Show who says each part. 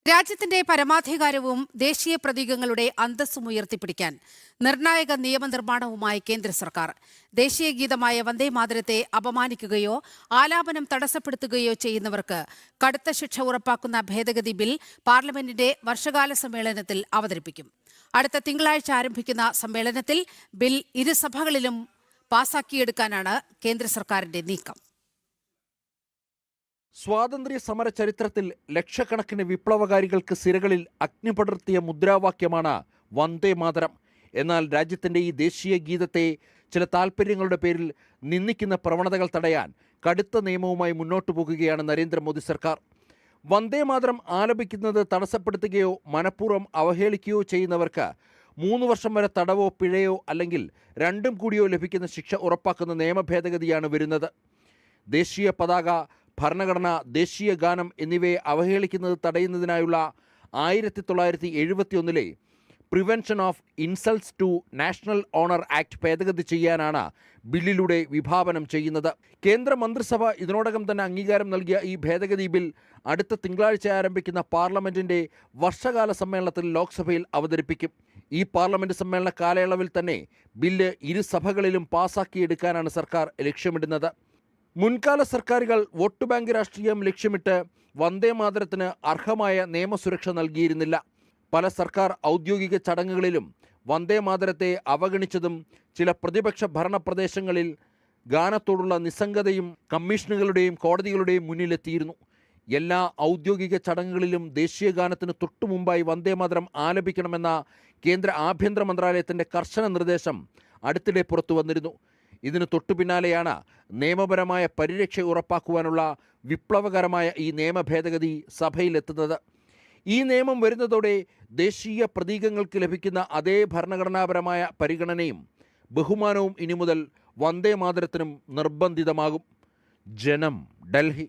Speaker 1: രാജ്യത്തിന്റെ പരമാധികാരവും ദേശീയ പ്രതീകങ്ങളുടെ അന്തസ്സും ഉയർത്തിപ്പിടിക്കാൻ നിർണായക നിയമനിർമ്മാണവുമായി കേന്ദ്ര സർക്കാർ. ദേശീയ ഗീതമായ വന്ദേമാതരത്തെ അപമാനിക്കുകയോ ആലാപനം തടസ്സപ്പെടുത്തുകയോ ചെയ്യുന്നവർക്ക് കടുത്ത ശിക്ഷ ഉറപ്പാക്കുന്ന ഭേദഗതി ബിൽ പാർലമെന്റിന്റെ വർഷകാല സമ്മേളനത്തിൽ അവതരിപ്പിക്കും. അടുത്ത തിങ്കളാഴ്ച ആരംഭിക്കുന്ന സമ്മേളനത്തിൽ ബിൽ ഇരുസഭകളിലും പാസാക്കിയെടുക്കാനാണ് കേന്ദ്ര സർക്കാരിന്റെ നീക്കം.
Speaker 2: സ്വാതന്ത്ര്യ സമര ചരിത്രത്തിൽ ലക്ഷക്കണക്കിന് വിപ്ലവകാരികൾക്ക് സിരകളിൽ അഗ്നി പടർത്തിയ മുദ്രാവാക്യമാണ് വന്ദേ മാതരം. എന്നാൽ രാജ്യത്തിൻ്റെ ഈ ദേശീയ ഗീതത്തെ ചില താൽപ്പര്യങ്ങളുടെ പേരിൽ നിന്ദിക്കുന്ന പ്രവണതകൾ തടയാൻ കടുത്ത നിയമവുമായി മുന്നോട്ടു പോകുകയാണ് നരേന്ദ്രമോദി സർക്കാർ. വന്ദേ മാതരം ആലപിക്കുന്നത് തടസ്സപ്പെടുത്തുകയോ മനഃപൂർവ്വം അവഹേളിക്കുകയോ ചെയ്യുന്നവർക്ക് 3 വർഷം വരെ തടവോ പിഴയോ അല്ലെങ്കിൽ രണ്ടും കൂടിയോ ലഭിക്കുന്ന ശിക്ഷ ഉറപ്പാക്കുന്ന നിയമ ഭേദഗതിയാണ് വരുന്നത്. ദേശീയ പതാക, ഭരണഘടന, ദേശീയ ഗാനം എന്നിവയെ അവഹേളിക്കുന്നത് തടയുന്നതിനായുള്ള 1971 prevention of insults to national honour act ഭേദഗതി ചെയ്യാനാണ് ബില്ലിലൂടെ വിഭാവനം ചെയ്യുന്നത്. കേന്ദ്ര മന്ത്രിസഭ ഇതിനോടകം തന്നെ അംഗീകാരം നൽകിയ ഈ ഭേദഗതി ബിൽ അടുത്ത തിങ്കളാഴ്ച ആരംഭിക്കുന്ന പാർലമെന്റിന്റെ വർഷകാല സമ്മേളനത്തിൽ ലോക്സഭയിൽ അവതരിപ്പിക്കും. ഈ പാർലമെന്റ് സമ്മേളന കാലയളവിൽ തന്നെ ബില്ല് ഇരുസഭകളിലും പാസാക്കിയെടുക്കാനാണ് സർക്കാർ ലക്ഷ്യമിടുന്നത്. മുൻകാല സർക്കാരുകൾ വോട്ട് ബാങ്ക് രാഷ്ട്രീയം ലക്ഷ്യമിട്ട് വന്ദേ മാതരത്തിന് അർഹമായ നിയമസുരക്ഷ നൽകിയിരുന്നില്ല. പല സർക്കാർ ഔദ്യോഗിക ചടങ്ങുകളിലും വന്ദേ മാതരത്തെ അവഗണിച്ചതും ചില പ്രതിപക്ഷ ഭരണ പ്രദേശങ്ങളിൽ ഗാനത്തോടുള്ള നിസ്സംഗതയും കമ്മീഷനുകളുടെയും കോടതികളുടെയും മുന്നിലെത്തിയിരുന്നു. എല്ലാ ഔദ്യോഗിക ചടങ്ങുകളിലും ദേശീയ ഗാനത്തിന് തൊട്ടുമുമ്പായി വന്ദേ മാതരം ആലപിക്കണമെന്ന കേന്ദ്ര ആഭ്യന്തര മന്ത്രാലയത്തിൻ്റെ കർശന നിർദ്ദേശം അടുത്തിടെ പുറത്തു വന്നിരുന്നു. ഇതിന് തൊട്ടുപിന്നാലെയാണ് നിയമപരമായ പരിരക്ഷ ഉറപ്പാക്കുവാനുള്ള വിപ്ലവകരമായ ഈ നിയമ ഭേദഗതി സഭയിലെത്തുന്നത്. ഈ നിയമം വരുന്നതോടെ ദേശീയ പ്രതീകങ്ങൾക്ക് ലഭിക്കുന്ന അതേ ഭരണഘടനാപരമായ പരിഗണനയും ബഹുമാനവും ഇനി മുതൽ വന്ദേ മാതരത്തിനും നിർബന്ധിതമാകും. ജനം, ഡൽഹി.